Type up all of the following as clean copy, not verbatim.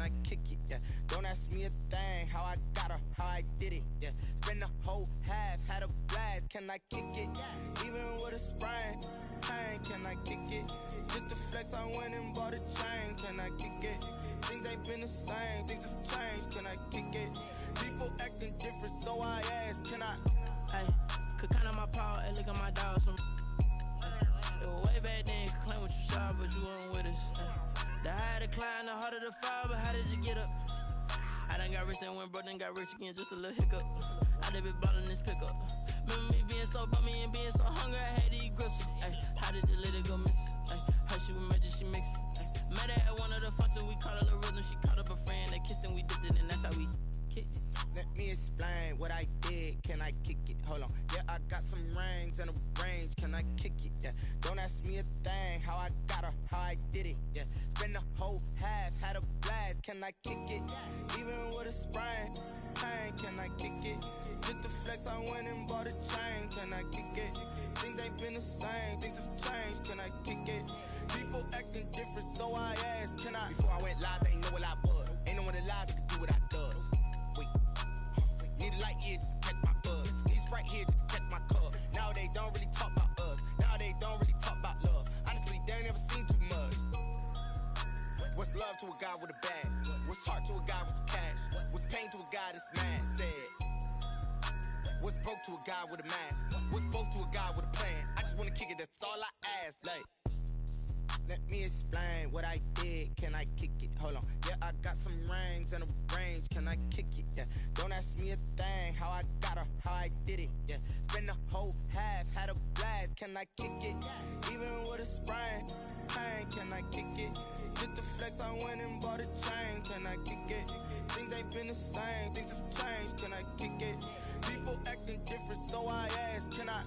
I kick it? Yeah, don't ask me a thing. How I got her, how I did it. Yeah, spend the whole half, had a blast. Can I kick it? Even with a sprain, pain, can I kick it? Just the flex, I went and bought a chain. Can I kick it? Things ain't been the same, things have changed. Can I kick it? People acting different, so I ask, can I? Hey, could count on my power, and look at my dogs from. It was way back then, could claim what you saw, but you weren't with us. The higher the climb, the harder the fall, but how did you get up? I done got rich and went broke, then got rich again, just a little hiccup. I done been ballin' this pickup. Remember me being so bummy and being so hungry, I had to eat gristle. Ay, how did the little go miss? Ay, her she was magic, she mixed. Met her at one of the functions, we caught a little rhythm. She caught up a friend, they kissed and we dipped it, and that's how we kicked it. Let me explain what I did. Can I kick it? Hold on. Yeah, I got some rings and a range. Can I kick it? Yeah. Don't ask me a thing. How I got her, how I did it. Yeah. Spend the whole half, had a blast. Can I kick it? Even with a sprain, pain. Can I kick it? Just the flex, I went and bought a chain. Can I kick it? Things ain't been the same. Things have changed. Can I kick it? People acting different, so I asked, can I? Before I went live, they ain't know what I was. Ain't no one alive that could do what I does. Need a light here just to catch my buzz. Need Sprite here just to catch my cup. Now they don't really talk about us. Now they don't really talk about love. Honestly, they ain't never seen too much. What's love to a guy with a bag? What's heart to a guy with some cash? What's pain to a guy that's mad? Said. What's broke to a guy with a mask? What's both to a guy with a plan? I just wanna kick it, that's all I ask. Like, let me explain what I did. Can I kick it? Hold on. Yeah, I got some rings and a range. Can I kick it? Yeah. Don't ask me a thing. How I got her, how I did it. Yeah. Spend the whole half, had a blast. Can I kick it? Even with a sprain, pain. Can I kick it? Just the flex, I went and bought a chain. Can I kick it? Things ain't been the same. Things have changed. Can I kick it? People acting different, so I ask, can I?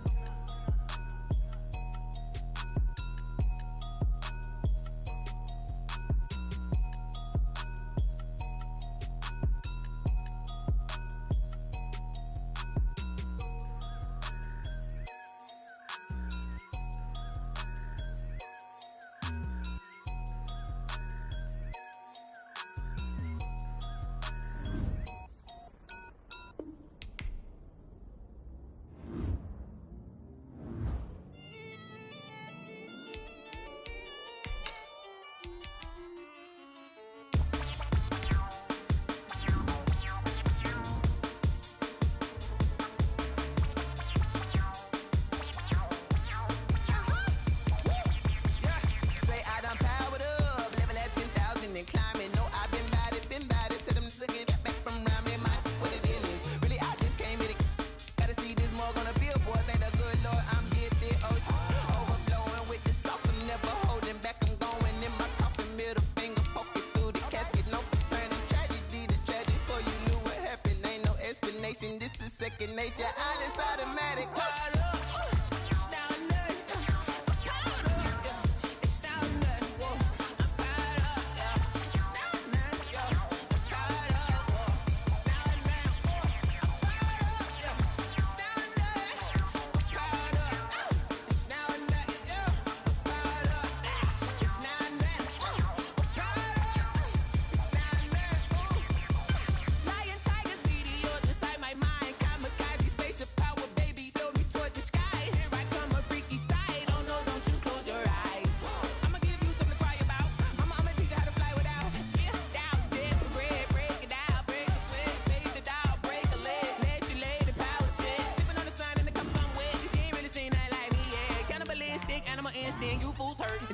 This is second nature, all is automatic.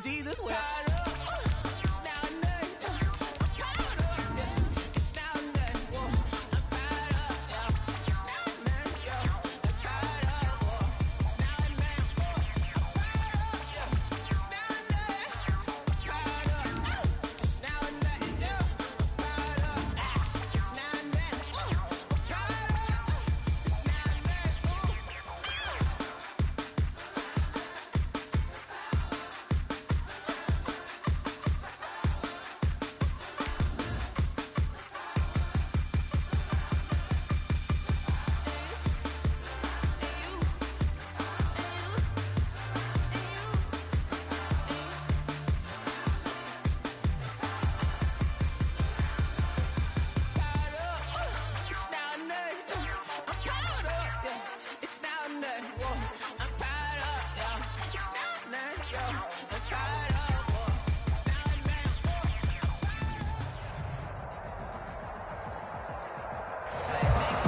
Jesus will.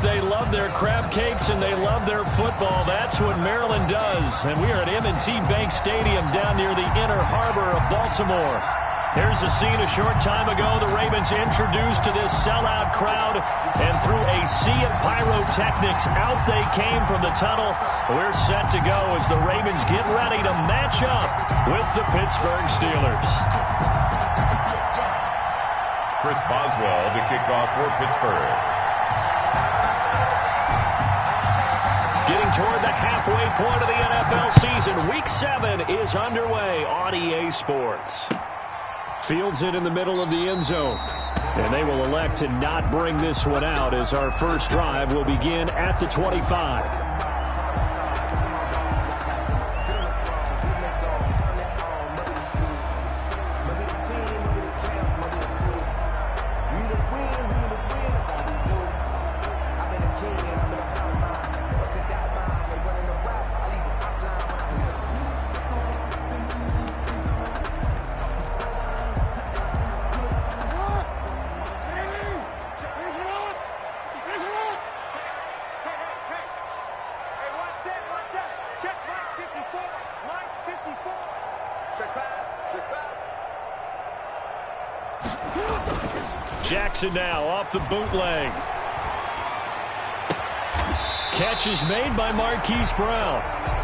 they love their crab cakes and they love their football. That's what Maryland does. And we are at M&T Bank Stadium down near the Inner Harbor of Baltimore. Here's a scene a short time ago. The Ravens introduced to this sellout crowd, and through a sea of pyrotechnics, out they came from the tunnel. We're set to go as the Ravens get ready to match up with the Pittsburgh Steelers. Chris Boswell to kick off for Pittsburgh. Getting toward the halfway point of the NFL season, Week 7 is underway on EA Sports. Fields it in the middle of the end zone. And they will elect to not bring this one out as our first drive will begin at the 25. Jackson now off the bootleg. Catch is made by Marquise Brown.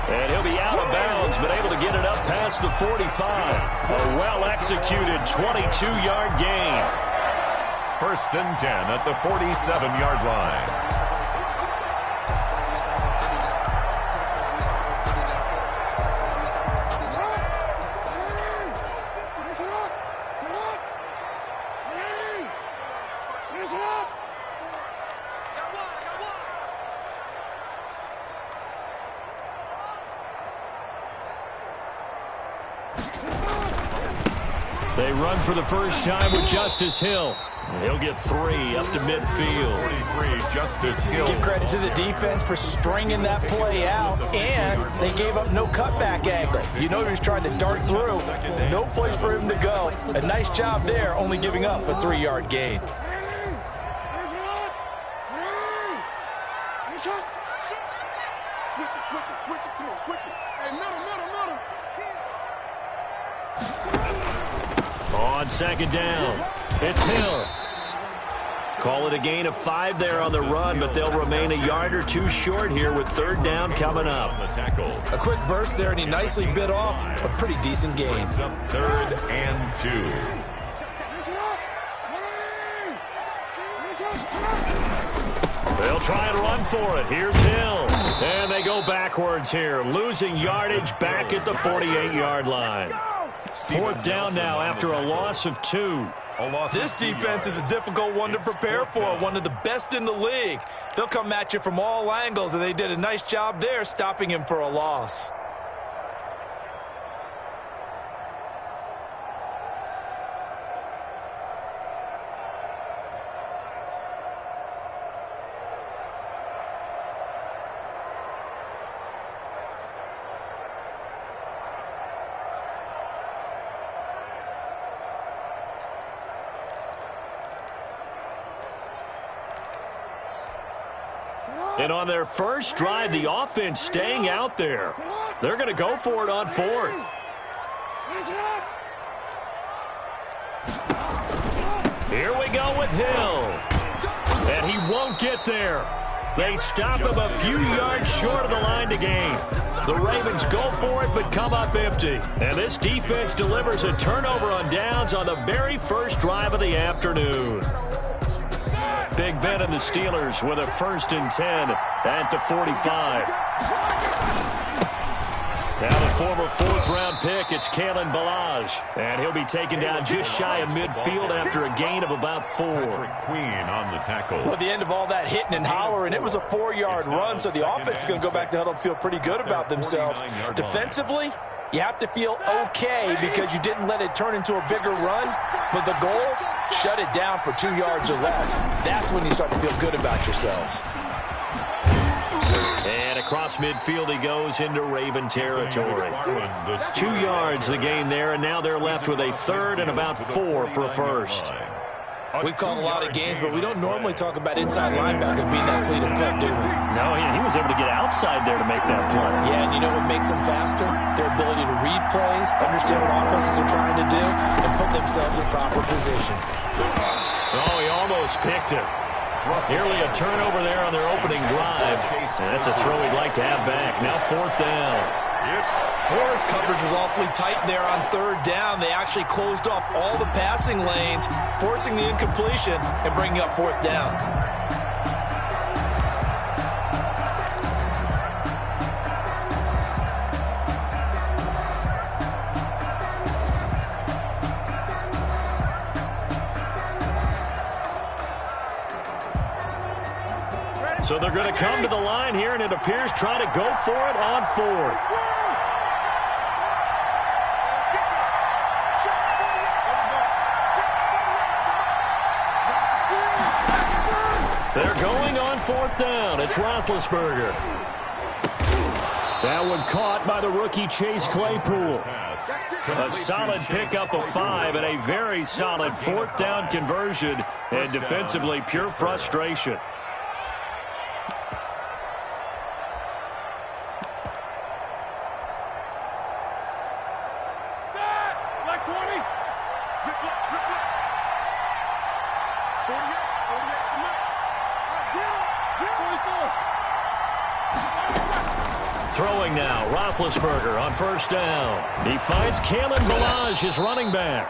And he'll be out of bounds, but able to get it up past the 45. A well-executed 22-yard gain. First and 10 at the 47-yard line. They run for the first time with Justice Hill. He'll get 3 up to midfield. 43, Justice Hill. Give credit to the defense for stringing that play out, and they gave up no cutback angle. You know he was trying to dart through. No place for him to go. A nice job there, only giving up a 3-yard gain. Switch it. Come on, switch it. Hey, middle. On second down, it's Hill. Call it a gain of 5 there on the run, but they'll remain a yard or 2 short here with third down coming up. A quick burst there, and he nicely bit off a pretty decent gain. Third and 2. They'll try and run for it. Here's Hill. And they go backwards here, losing yardage back at the 48-yard line. Fourth down now after a loss of 2. This defense is a difficult one to prepare for, one of the best in the league. They'll come at you from all angles, and they did a nice job there stopping him for a loss. And on their first drive, the offense staying out there. They're going to go for it on 4th. Here we go with Hill. And he won't get there. They stop him a few yards short of the line to gain. The Ravens go for it but come up empty. And this defense delivers a turnover on downs on the very first drive of the afternoon. Big Ben and the Steelers with a 1st and 10 at the 45. Now the former 4th-round pick, it's Kalen Ballage. And he'll be taken down just shy of midfield after a gain of about 4. Queen on the tackle. Well, at the end of all that hitting and hollering, it was a 4-yard run, so the offense is going to go back to huddle and feel pretty good about themselves. Defensively, you have to feel okay because you didn't let it turn into a bigger run. But the goal, shut it down for 2 yards or less. That's when you start to feel good about yourselves. And across midfield he goes into Raven territory. 2 yards the gain there, and now they're left with a 3rd and about 4 for a first. We've called a lot of games, but we don't normally talk about inside linebackers being that fleet of foot, do we? No, he was able to get outside there to make that play. Yeah, and you know what makes them faster? Their ability to read plays, understand what offenses are trying to do, and put themselves in proper position. Oh, he almost picked it. Nearly a turnover there on their opening drive. And that's a throw he'd like to have back. Now 4th down. Coverage was awfully tight there on 3rd down. They actually closed off all the passing lanes, forcing the incompletion and bringing up 4th down. So they're going to come to the line here, and it appears trying to go for it on 4th. They're going on 4th down. It's Roethlisberger. That one caught by the rookie Chase Claypool. A solid pickup of 5 and a very solid 4th down conversion, and defensively pure frustration. Throwing now, Roethlisberger on 1st down. He finds Kalen Ballage, his running back.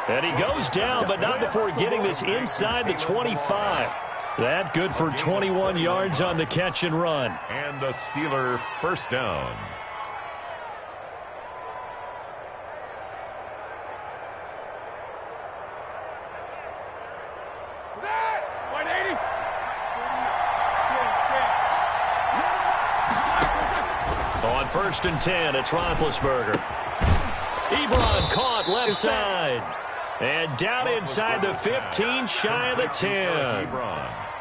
And he goes down, but not before getting this inside the 25. That good for 21 yards on the catch and run. And a Steeler 1st down. On 1st and 10, it's Roethlisberger. Ebron caught left side. And down inside the 15, shy of the 10.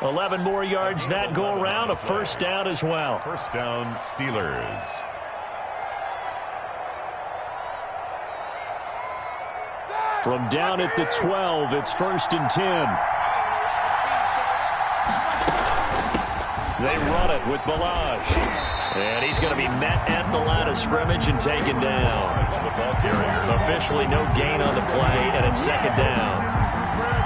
11 more yards that go around, a 1st down as well. 1st down, Steelers. From down at the 12, it's 1st and 10. They run it with Ballage. And he's going to be met at the line of scrimmage and taken down. Officially no gain on the play, and it's 2nd down.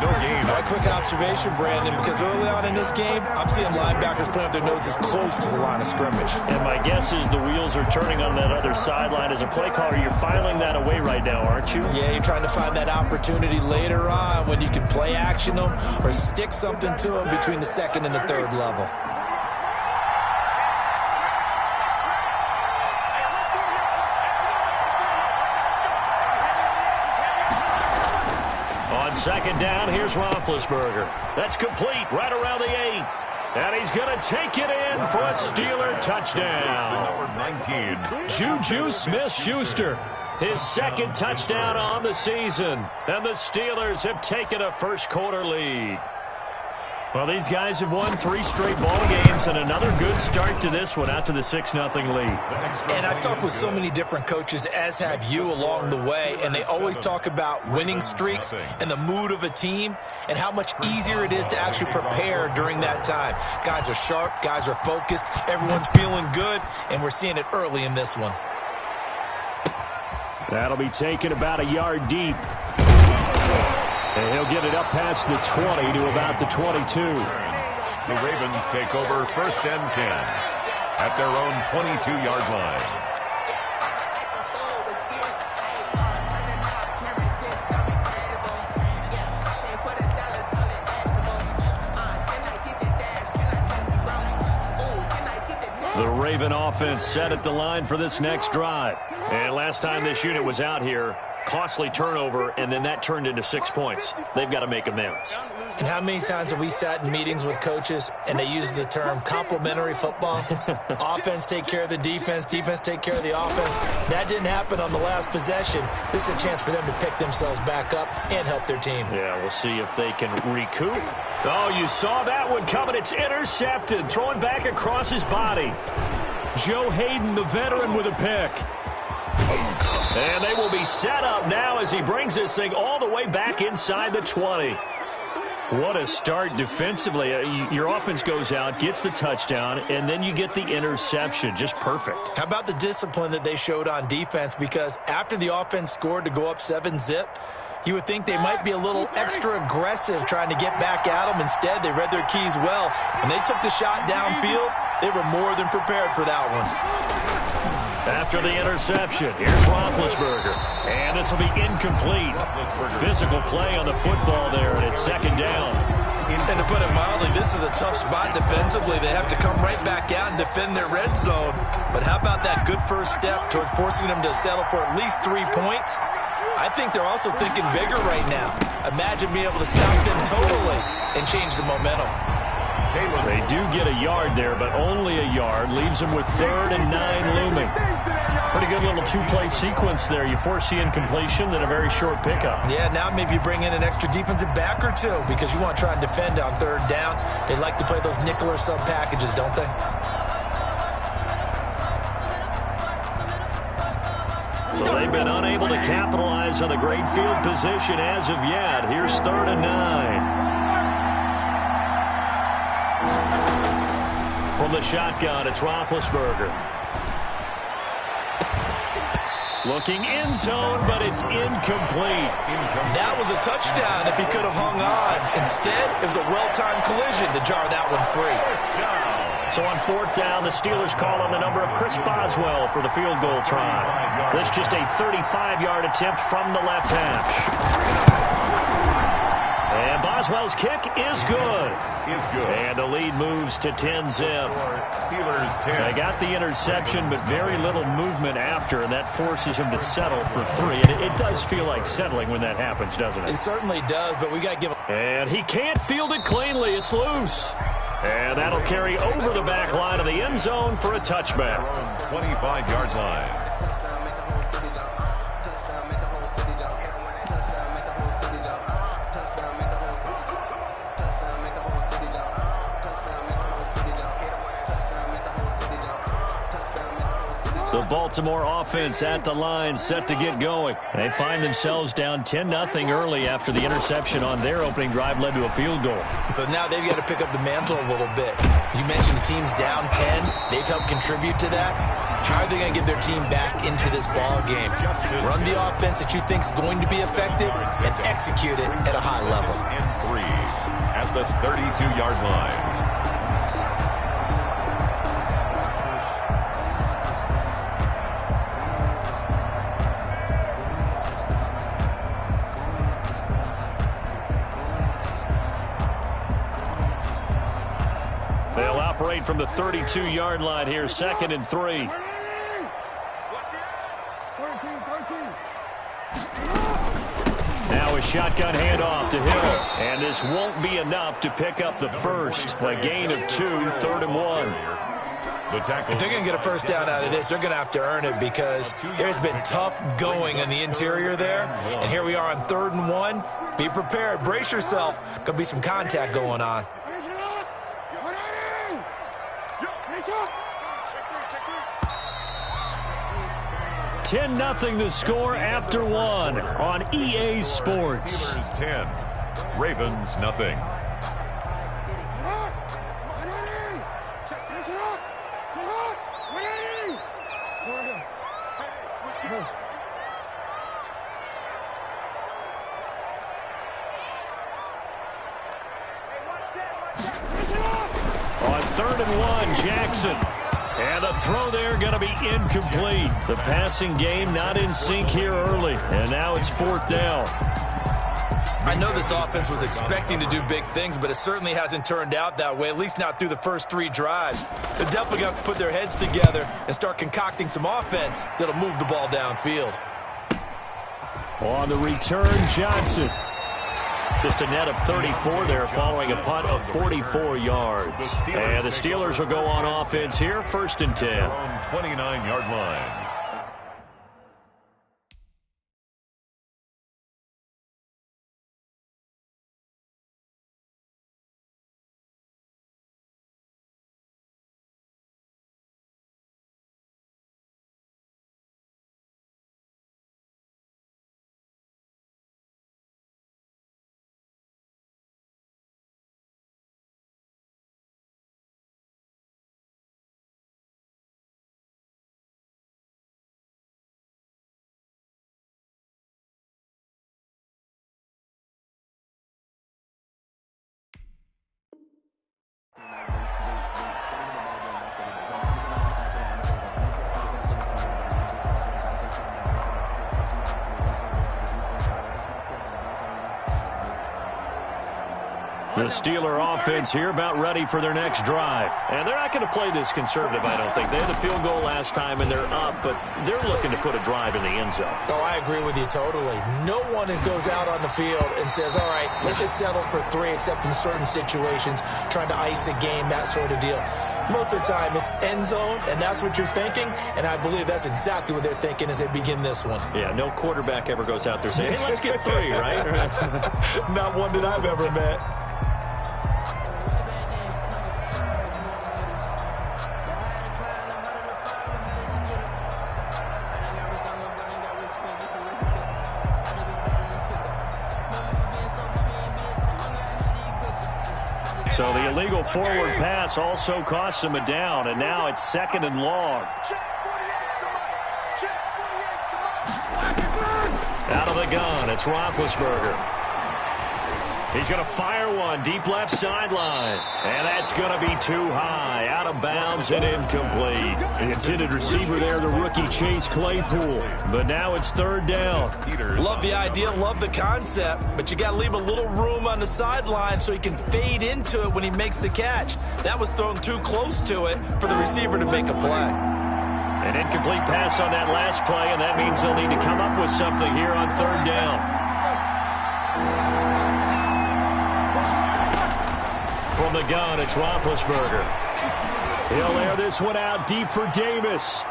No gain. A quick observation, Brandon, because early on in this game, I'm seeing linebackers putting up their noses close to the line of scrimmage. And my guess is the wheels are turning on that other sideline. As a play caller, you're filing that away right now, aren't you? Yeah, you're trying to find that opportunity later on when you can play action them or stick something to them between the 2nd and the 3rd level. On 2nd down, here's Roethlisberger. That's complete right around the 8. And he's going to take it in for a Steeler touchdown. Number 19. Juju Smith-Schuster, his 2nd touchdown on the season. And the Steelers have taken a 1st quarter lead. Well, these guys have won 3 straight ball games, and another good start to this one out to the 6-0 lead. And I've talked with so many different coaches, as have you, along the way, and they always talk about winning streaks and the mood of a team and how much easier it is to actually prepare during that time. Guys are sharp, guys are focused, everyone's feeling good, and we're seeing it early in this one. That'll be taken about a yard deep. And he'll get it up past the 20 to about the 22. The Ravens take over 1st and 10 at their own 22-yard line. The Raven offense set at the line for this next drive. And last time this unit was out here, costly turnover, and then that turned into 6 points. They've got to make amends. And how many times have we sat in meetings with coaches and they use the term complementary football? Offense take care of the defense, defense take care of the offense. That didn't happen on the last possession. This is a chance for them to pick themselves back up and help their team. Yeah, we'll see if they can recoup. Oh, you saw that one coming. It's intercepted, throwing back across his body. Joe Hayden, the veteran, with a pick. And they will be set up now as he brings this thing all the way back inside the 20. What a start defensively. Your offense goes out, gets the touchdown, and then you get the interception. Just perfect. How about the discipline that they showed on defense? Because after the offense scored to go up 7-zip, you would think they might be a little extra aggressive trying to get back at them. Instead, they read their keys well. When they took the shot downfield, they were more than prepared for that one. After the interception, here's Roethlisberger. And this will be incomplete. Physical play on the football there, and it's second down. And to put it mildly, this is a tough spot defensively. They have to come right back out and defend their red zone. But how about that good first step towards forcing them to settle for at least 3 points? I think they're also thinking bigger right now. Imagine being able to stop them totally and change the momentum. They do get a yard there, but only a yard. Leaves them with 3rd and 9 looming. Pretty good little two-play sequence there. You force the incompletion, then a very short pickup. Yeah, now maybe you bring in an extra defensive back or two because you want to try and defend on 3rd down. They like to play those nickel or sub packages, don't they? So they've been unable to capitalize on the great field position as of yet. Here's 3rd and 9. From the shotgun, it's Roethlisberger. Looking end zone, but it's incomplete. That was a touchdown if he could have hung on. Instead, it was a well-timed collision to jar that one free. So on 4th down, the Steelers call on the number of Chris Boswell for the field goal try. This just a 35-yard attempt from the left hash. And Boswell's kick is good. And the lead moves to 10-zip. Steelers 10. They got the interception, but very little movement after, and that forces him to settle for 3. And it does feel like settling when that happens, doesn't it? It certainly does, but we got to give him. And he can't field it cleanly. It's loose. And that'll carry over the back line of the end zone for a touchback. 25-yard line. The Baltimore offense at the line, set to get going. They find themselves down 10-0 early after the interception on their opening drive led to a field goal. So now they've got to pick up the mantle a little bit. You mentioned the team's down 10. They've helped contribute to that. How are they going to get their team back into this ball game? Run the offense that you think is going to be effective and execute it at a high level. And 3 at the 32-yard line. They'll operate from the 32-yard line here, 2nd and 3. Now a shotgun handoff to Hill. And this won't be enough to pick up the first. A gain of 2, 3rd and 1. If they're going to get a first down out of this, they're going to have to earn it because there's been tough going in the interior there. And here we are on 3rd and 1. Be prepared. Brace yourself. Could be some contact going on. 10-0 the score after 1 on EA Sports. Steelers 10, Ravens nothing. On 3rd and 1, Jackson. And a throw there going to be incomplete. The passing game not in sync here early. And now it's 4th down. I know this offense was expecting to do big things, but it certainly hasn't turned out that way, at least not through the first 3 drives. They're definitely going to have to put their heads together and start concocting some offense that'll move the ball downfield. On the return, Johnson. Just a net of 34 there following a punt of 44 yards. And the Steelers will go on offense here, 1st and 10. 29-yard line. The Steeler offense here about ready for their next drive. And they're not going to play this conservative, I don't think. They had the field goal last time, and they're up, but they're looking to put a drive in the end zone. Oh, I agree with you totally. No one goes out on the field and says, all right, let's just settle for 3, except in certain situations, trying to ice a game, that sort of deal. Most of the time, it's end zone, and that's what you're thinking, and I believe that's exactly what they're thinking as they begin this one. Yeah, no quarterback ever goes out there saying, hey, let's get 3, right? Not one that I've ever met. So the illegal forward pass also costs him a down, and now it's 2nd and long. Out of the gun, it's Roethlisberger. He's going to fire one deep left sideline, and that's going to be too high, out of bounds and incomplete. The intended receiver there, the rookie Chase Claypool. But now it's 3rd down. Love the idea, love the concept, but you got to leave a little room on the sideline so he can fade into it when he makes the catch. That was thrown too close to it for the receiver to make a play. An incomplete pass on that last play, and that means they'll need to come up with something here on 3rd down. From the gun, it's Roethlisberger. He'll air this one out deep for Davis.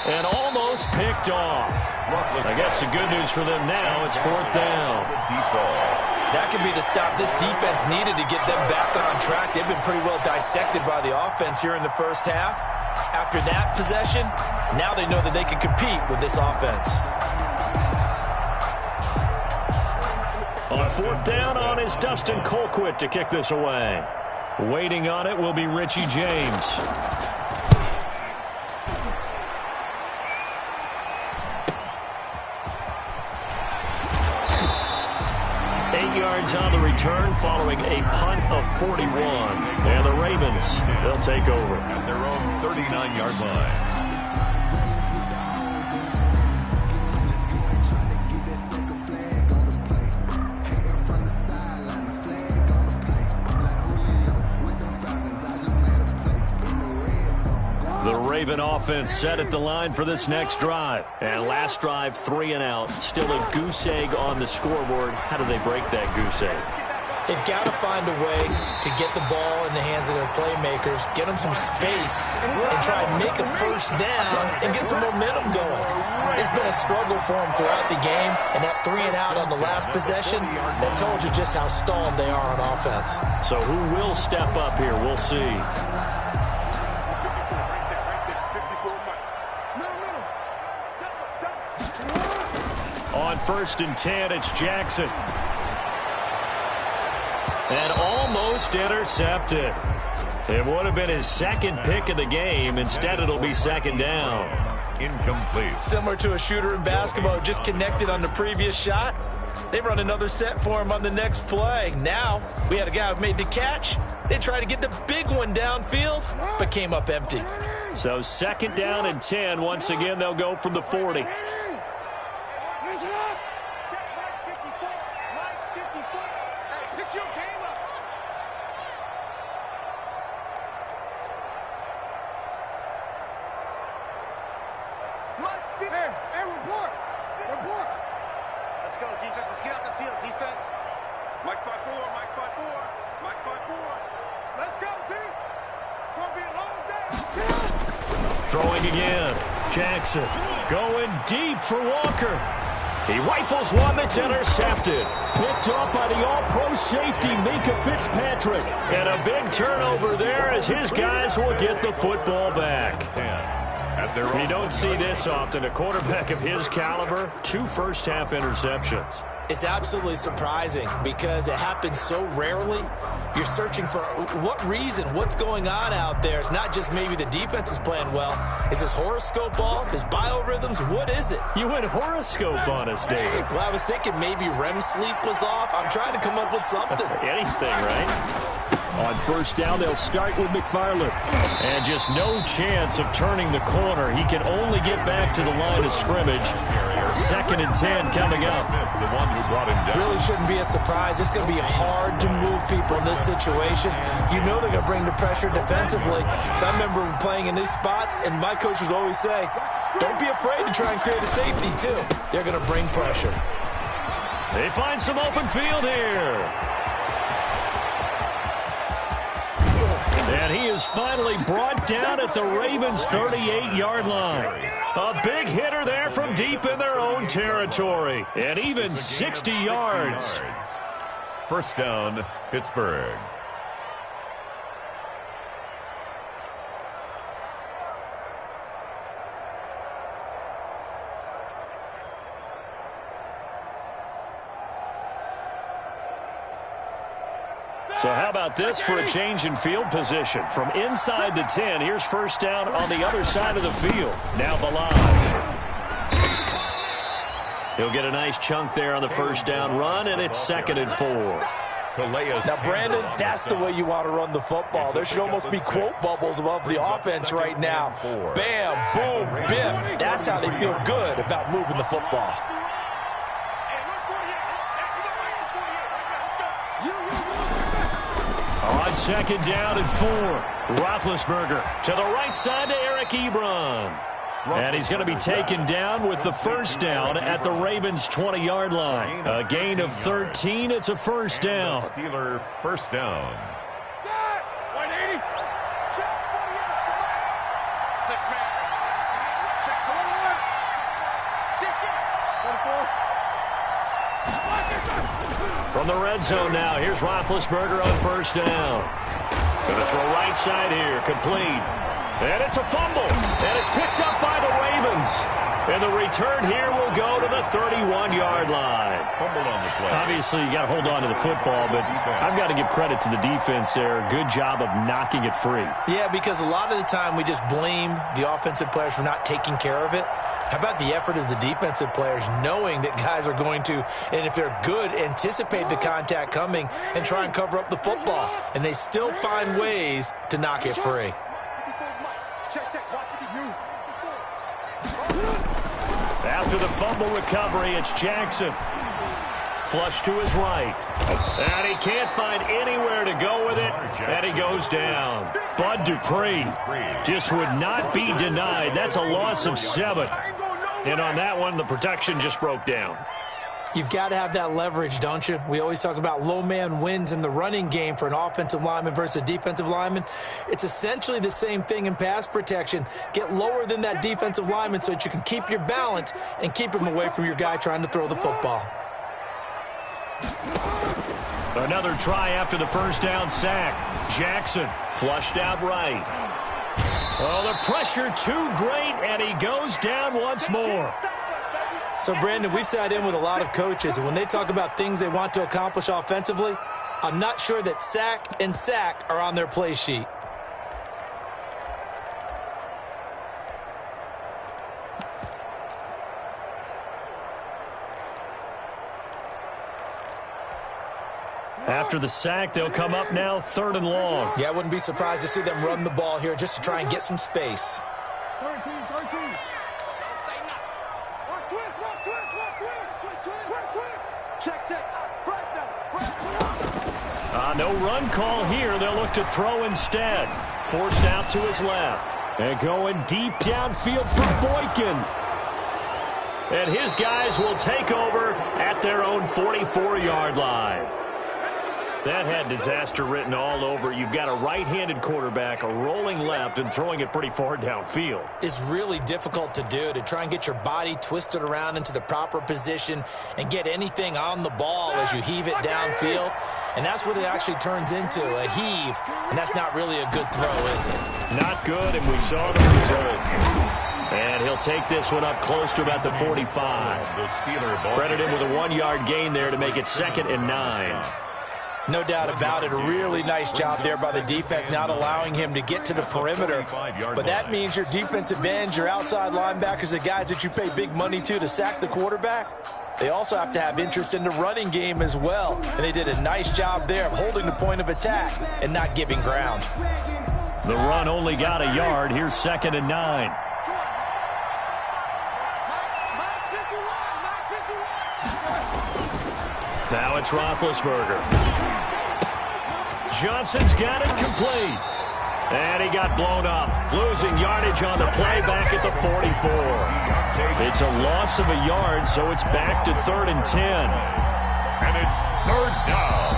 And almost picked off. I guess the good news for them now, it's 4th down. That could be the stop this defense needed to get them back on track. They've been pretty well dissected by the offense here in the first half. After that possession, now they know that they can compete with this offense. On 4th down is Dustin Colquitt to kick this away. Waiting on it will be Richie James. 8 yards on the return following a punt of 41. And the Ravens, they'll take over. At their own 39-yard line. Raven offense set at the line for this next drive. And last drive, 3 and out. Still a goose egg on the scoreboard. How do they break that goose egg? They've got to find a way to get the ball in the hands of their playmakers, get them some space, and try and make a first down and get some momentum going. It's been a struggle for them throughout the game, and that 3 and out on the last possession, that told you just how stalled they are on offense. So who will step up here? We'll see. On 1st and 10, it's Jackson. And almost intercepted. It would have been his 2nd pick of the game. Instead, it'll be 2nd down. Incomplete. Similar to a shooter in basketball, just connected on the previous shot. They run another set for him on the next play. Now, we had a guy who made the catch. They tried to get the big one downfield, but came up empty. So 2nd down and 10. Once again, they'll go from the 40. Let's go, defense. Let's get out the field, defense. Mike spot 4, Mike spot 4, Mike spot 4. Let's go, D. It's going to be a long day. Throwing again. Jackson going deep for Walker. He rifles one that's intercepted. Picked up by the all-pro safety, Minka Fitzpatrick. And a big turnover there as his guys will get the football back. You don't see this often. A quarterback of his caliber, 2 first-half interceptions. It's absolutely surprising because it happens so rarely. You're searching for what reason, what's going on out there. It's not just maybe the defense is playing well. Is his horoscope off? His biorhythms? What is it? You went horoscope on us, David. Well, I was thinking maybe REM sleep was off. I'm trying to come up with something. Anything, right? On 1st down, they'll start with McFarland. And just no chance of turning the corner. He can only get back to the line of scrimmage. 2nd and 10 coming up. The one who brought him down. Really shouldn't be a surprise. It's going to be hard to move people in this situation. You know they're going to bring the pressure defensively. So I remember playing in these spots, and my coach would always say, don't be afraid to try and create a safety, too. They're going to bring pressure. They find some open field here. And he is finally brought down at the Ravens' 38-yard line. A big hitter there from deep in their own territory. And even 60 yards. First down, Pittsburgh. So how about this for a change in field position? From inside the 10, here's first down on the other side of the field. Now Balaj. He'll get a nice chunk there on the first down run, and it's 2nd and 4. Now, Brandon, that's the way you want to run the football. There should almost be quote bubbles above the offense right now. Bam, boom, biff. That's how they feel good about moving the football. On 2nd down and 4, Roethlisberger to the right side to Eric Ebron. And he's going to be taken down with the first down at the Ravens' 20-yard line. A gain of 13. It's a first down. Steeler first down. 180. Six man. Check 44. From the red zone now, here's Roethlisberger on first down. Going to throw right side here, complete. And it's a fumble, and it's picked up by the Ravens. And the return here will go to the 31-yard line. Fumbled on the play. Obviously, you got to hold on to the football, but I've got to give credit to the defense there. Good job of knocking it free. Yeah, because a lot of the time we just blame the offensive players for not taking care of it. How about the effort of the defensive players knowing that guys are going to, and if they're good, anticipate the contact coming and try and cover up the football. And they still find ways to knock it free. After the fumble recovery, it's Jackson. Flush to his right. And he can't find anywhere to go with it, and he goes down. Bud Dupree just would not be denied. That's a loss of 7. And on that one, the protection just broke down. You've got to have that leverage, don't you? We always talk about low man wins in the running game for an offensive lineman versus a defensive lineman. It's essentially the same thing in pass protection. Get lower than that defensive lineman so that you can keep your balance and keep him away from your guy trying to throw the football. Another try after the first down sack. Jackson flushed out right. Oh, the pressure too great, and he goes down once more. So, Brandon, we've sat in with a lot of coaches, and when they talk about things they want to accomplish offensively, I'm not sure that sack and sack are on their play sheet. After the sack, they'll come up now 3rd and long. Yeah, I wouldn't be surprised to see them run the ball here just to try and get some space. 13. Check. No run call here. They'll look to throw instead. Forced out to his left. And going deep downfield for Boykin. And his guys will take over at their own 44-yard line. That had disaster written all over. You've got a right-handed quarterback, a rolling left, and throwing it pretty far downfield. It's really difficult to do, to try and get your body twisted around into the proper position and get anything on the ball as you heave it downfield. And that's what it actually turns into, a heave. And that's not really a good throw, is it? Not good, and we saw the result. And he'll take this one up close to about the 45. Credit him with a 1-yard gain there to make it 2nd and 9. No doubt about it. A really nice job there by the defense, not allowing him to get to the perimeter. But that means your defensive ends, your outside linebackers, the guys that you pay big money to sack the quarterback, they also have to have interest in the running game as well. And they did a nice job there of holding the point of attack and not giving ground. The run only got a yard. Here's 2nd and 9. it's Roethlisberger. Johnson's got it complete. And he got blown up, losing yardage on the play back at the 44. It's a loss of a yard, so it's back to 3rd and 10. And it's 3rd down.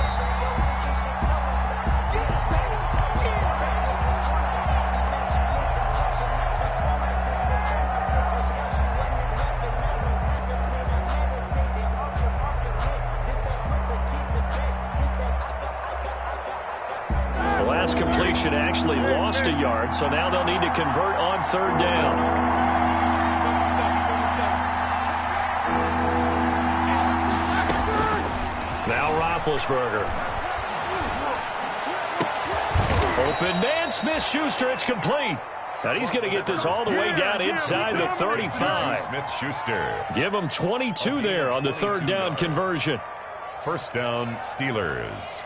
Completion actually lost a yard, so now they'll need to convert on 3rd down. Now Roethlisberger. Open man, Smith-Schuster, it's complete. And he's going to get this all the way down inside the 35. Smith-Schuster. Give him 22 there on the 3rd down conversion. 1st down, Steelers.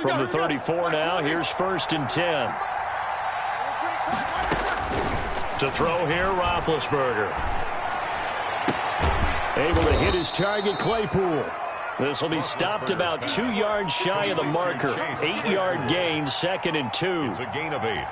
From the 34 now, here's 1st and 10. To throw here, Roethlisberger. Able to hit his target, Claypool. This will be stopped about 2 yards shy of the marker. 8-yard gain, 2nd and 2. It's a gain of 8.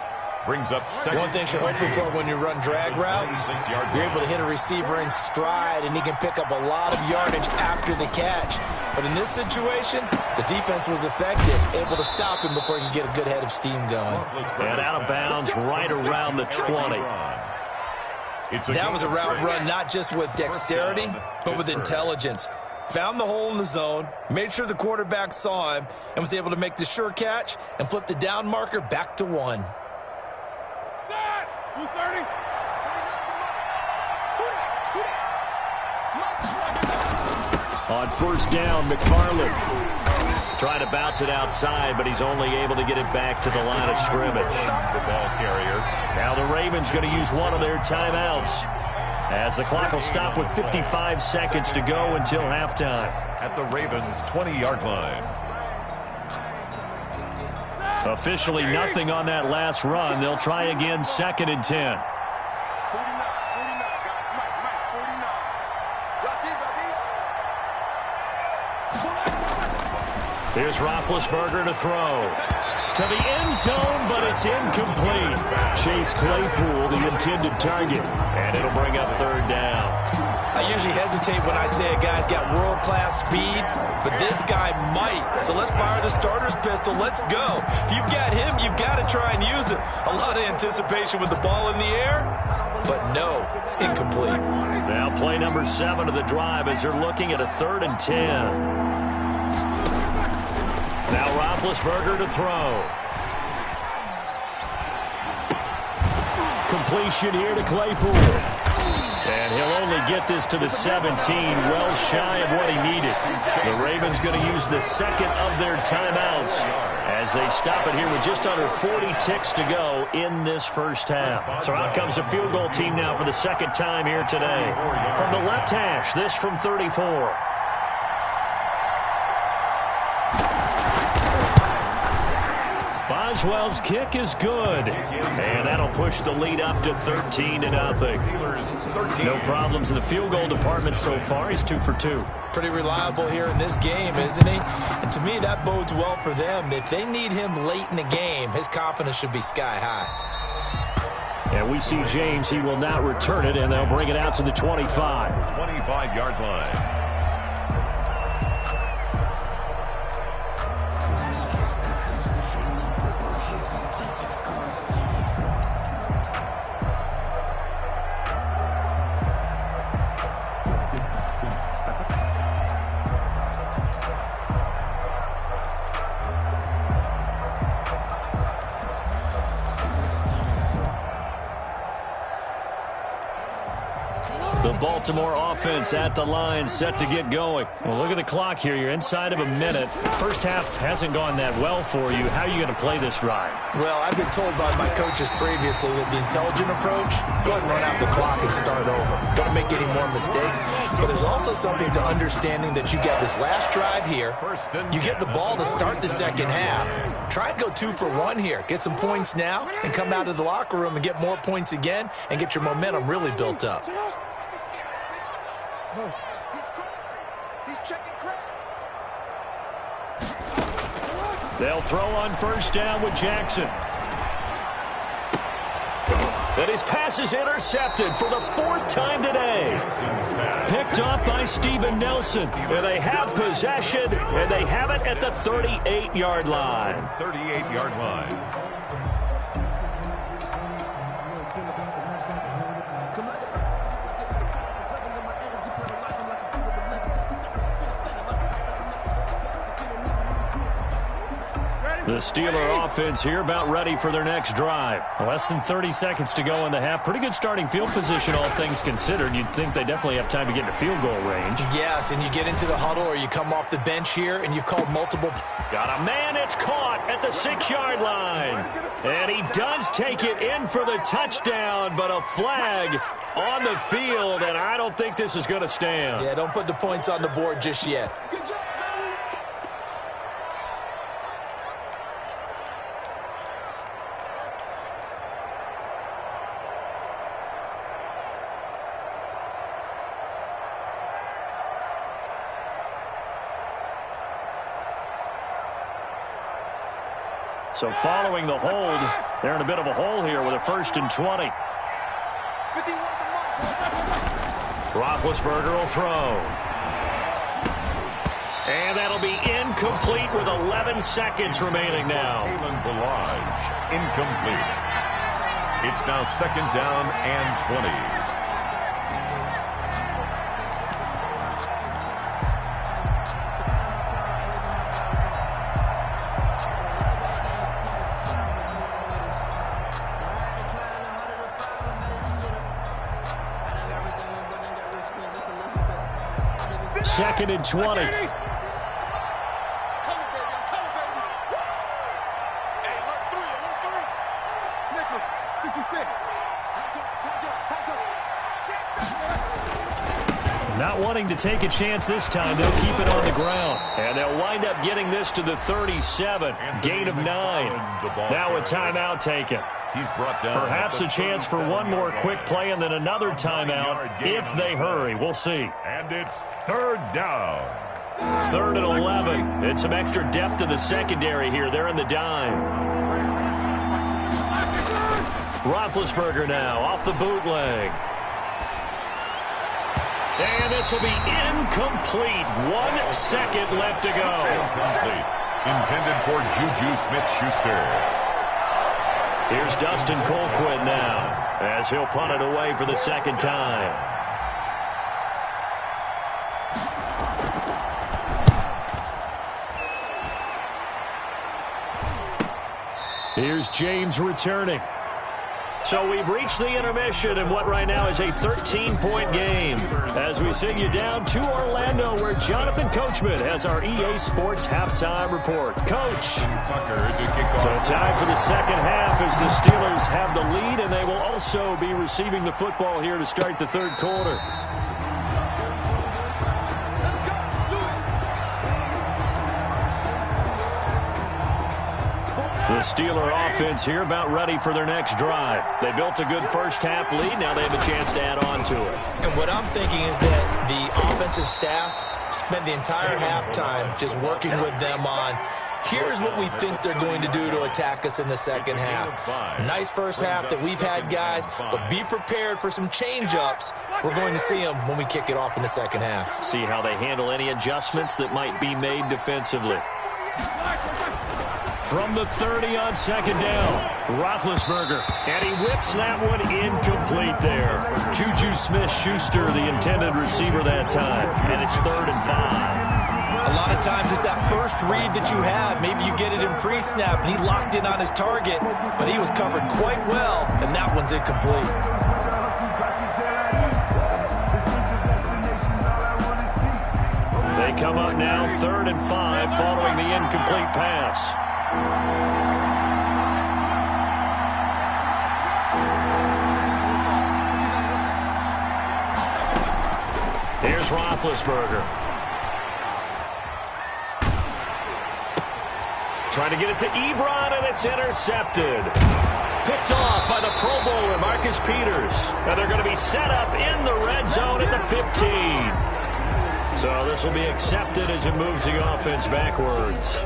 Brings up 2nd. One thing you're hoping for when you run drag routes, you're able to hit a receiver in stride, and he can pick up a lot of yardage after the catch. But in this situation, the defense was effective, able to stop him before he could get a good head of steam going. And out of bounds right around the 20. That was a route run not just with dexterity, but with intelligence. Found the hole in the zone, made sure the quarterback saw him, and was able to make the sure catch and flip the down marker back to 1. On 1st down, McFarland trying to bounce it outside, but he's only able to get it back to the line of scrimmage. The ball carrier. Now the Ravens going to use one of their timeouts, as the clock will stop with 55 seconds to go until halftime. At the Ravens' 20-yard line. Officially nothing on that last run. They'll try again, 2nd and 10. Here's Roethlisberger to throw. To the end zone, but it's incomplete. Chase Claypool, the intended target. And it'll bring up 3rd down. I usually hesitate when I say a guy's got world-class speed, but this guy might. So let's fire the starter's pistol. Let's go. If you've got him, you've got to try and use him. A lot of anticipation with the ball in the air, but no, incomplete. Now play number 7 of the drive as they're looking at a 3rd and 10. Now Roethlisberger to throw. Completion here to Claypool. And he'll only get this to the 17, well shy of what he needed. The Ravens going to use the 2nd of their timeouts as they stop it here with just under 40 ticks to go in this 1st half. So out comes the field goal team now for the 2nd time here today. From the left hash, this from 34. Boswell's kick is good, and that'll push the lead up to 13-0. No problems in the field goal department so far. He's 2 for 2. Pretty reliable here in this game, isn't he? And to me, that bodes well for them. If they need him late in the game, his confidence should be sky high. And we see James. He will not return it, and they'll bring it out to the 25. 25-yard line. The Baltimore offense at the line, set to get going. Well, look at the clock here. You're inside of a minute. First half hasn't gone that well for you. How are you going to play this drive? Well, I've been told by my coaches previously that the intelligent approach, go ahead and run out the clock and start over. Don't make any more mistakes. But there's also something to understanding that you get this last drive here. You get the ball to start the second half. Try and go 2 for 1 here. Get some points now and come out of the locker room and get more points again and get your momentum really built up. He's checking crowd. They'll throw on first down with Jackson. And his pass is intercepted for the 4th time today. Picked up by Steven Nelson. And they have possession, and they have it at the 38-yard line. 38-yard line. The Steeler offense here about ready for their next drive. Less than 30 seconds to go in the half. Pretty good starting field position, all things considered. You'd think they definitely have time to get into field goal range. Yes, and you get into the huddle or you come off the bench here and you've called multiple. Got a man, it's caught at the 6-yard line. And he does take it in for the touchdown, but a flag on the field, and I don't think this is going to stand. Yeah, don't put the points on the board just yet. So following the hold, they're in a bit of a hole here with a 1st and 20. Roethlisberger will throw. And that'll be incomplete with 11 seconds remaining now. Incomplete. It's now 2nd down and 20. Second and 20. Not wanting to take a chance this time, they'll keep it on the ground. And they'll wind up getting this to the 37. Gain of 9. Now a timeout taken. He's brought down. Perhaps a chance for one more quick play and then another timeout if they hurry. We'll see. And it's 3rd down. 3rd and 11. And some extra depth in the secondary here. They're in the dime. Roethlisberger now off the bootleg. And this will be incomplete. 1 second left to go. Incomplete. Intended for Juju Smith-Schuster. Here's Dustin Colquitt now as he'll punt it away for the 2nd time. Here's James returning. So we've reached the intermission in what right now is a 13-point game as we send you down to Orlando where Jonathan Coachman has our EA Sports halftime report. Coach. So time for the 2nd half as the Steelers have the lead, and they will also be receiving the football here to start the 3rd quarter. The Steeler offense here about ready for their next drive. They built a good first half lead. Now they have a chance to add on to it. And what I'm thinking is that the offensive staff spent the entire halftime just working with them on here's what we think they're going to do to attack us in the 2nd half. Nice first half that we've had, guys, but be prepared for some change-ups. We're going to see them when we kick it off in the 2nd half. See how they handle any adjustments that might be made defensively. From the 30 on 2nd down, Roethlisberger, and he whips that one incomplete there. Juju Smith-Schuster, the intended receiver that time, and it's 3rd and 5. A lot of times it's that first read that you have. Maybe you get it in pre-snap, and he locked in on his target, but he was covered quite well, and that one's incomplete. They come up now 3rd and 5 following the incomplete pass. Here's Roethlisberger. Trying to get it to Ebron, and it's intercepted. Picked off by the Pro Bowler, Marcus Peters. And they're going to be set up in the red zone at the 15. So this will be accepted as it moves the offense backwards.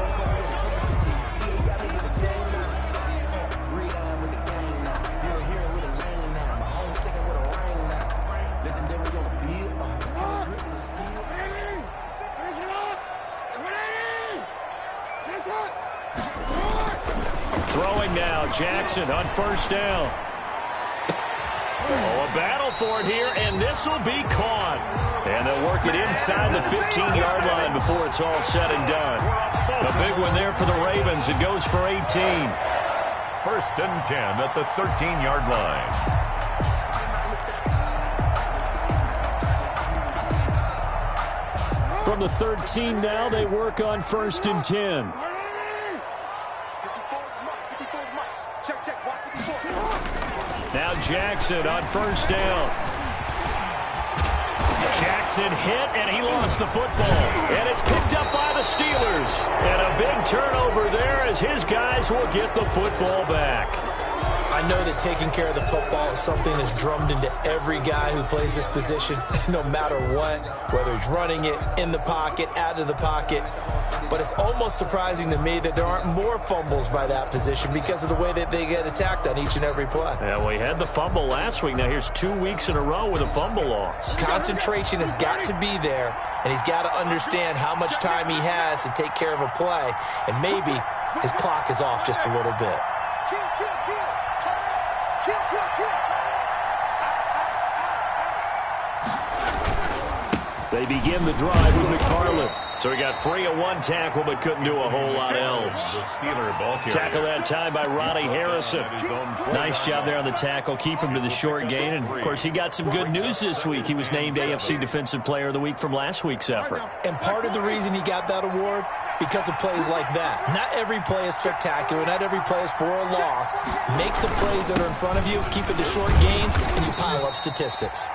Throwing now, Jackson on 1st down. Oh, a battle for it here, and this will be caught. And they'll work it inside the 15-yard line before it's all said and done. A big one there for the Ravens. It goes for 18. 1st and 10 at the 13-yard line. From the 13 now, they work on 1st and 10. Now Jackson on 1st down. Jackson hit, and he lost the football. And it's picked up by the Steelers. And a big turnover there as his guys will get the football back. I know that taking care of the football is something that's drummed into every guy who plays this position, no matter what, whether he's running it, in the pocket, out of the pocket. But it's almost surprising to me that there aren't more fumbles by that position because of the way that they get attacked on each and every play. Yeah, we had the fumble last week. Now here's 2 weeks in a row with a fumble loss. Concentration has got to be there, and he's got to understand how much time he has to take care of a play, and maybe his clock is off just a little bit. They begin the drive with McFarland. So he got free of one tackle, but couldn't do a whole lot else. Tackle that time by Ronnie Harrison. Nice job there on the tackle. Keep him to the short gain. And, of course, he got some good news this week. He was named AFC Defensive Player of the Week from last week's effort. And part of the reason he got that award, because of plays like that. Not every play is spectacular. Not every play is for a loss. Make the plays that are in front of you, keep it to short gains, and you pile up statistics.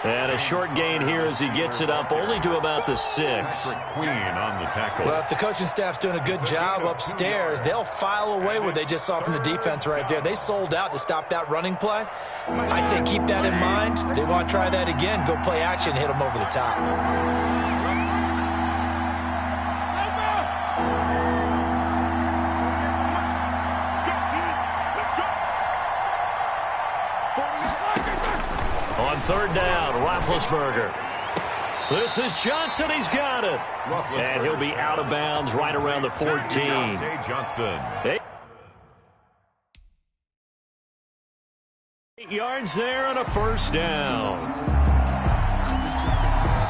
And a short gain here as he gets it up only to about the 6. Queen on the tackle. Well, if the coaching staff's doing a good job upstairs, they'll file away what they just saw from the defense right there. They sold out to stop that running play. I'd say keep that in mind. They want to try that again. Go play action, hit them over the top. On 3rd down, Roethlisberger. This is Johnson. He's got it. And he'll be out of bounds right around the 14. Johnson. 8 yards there and a 1st down.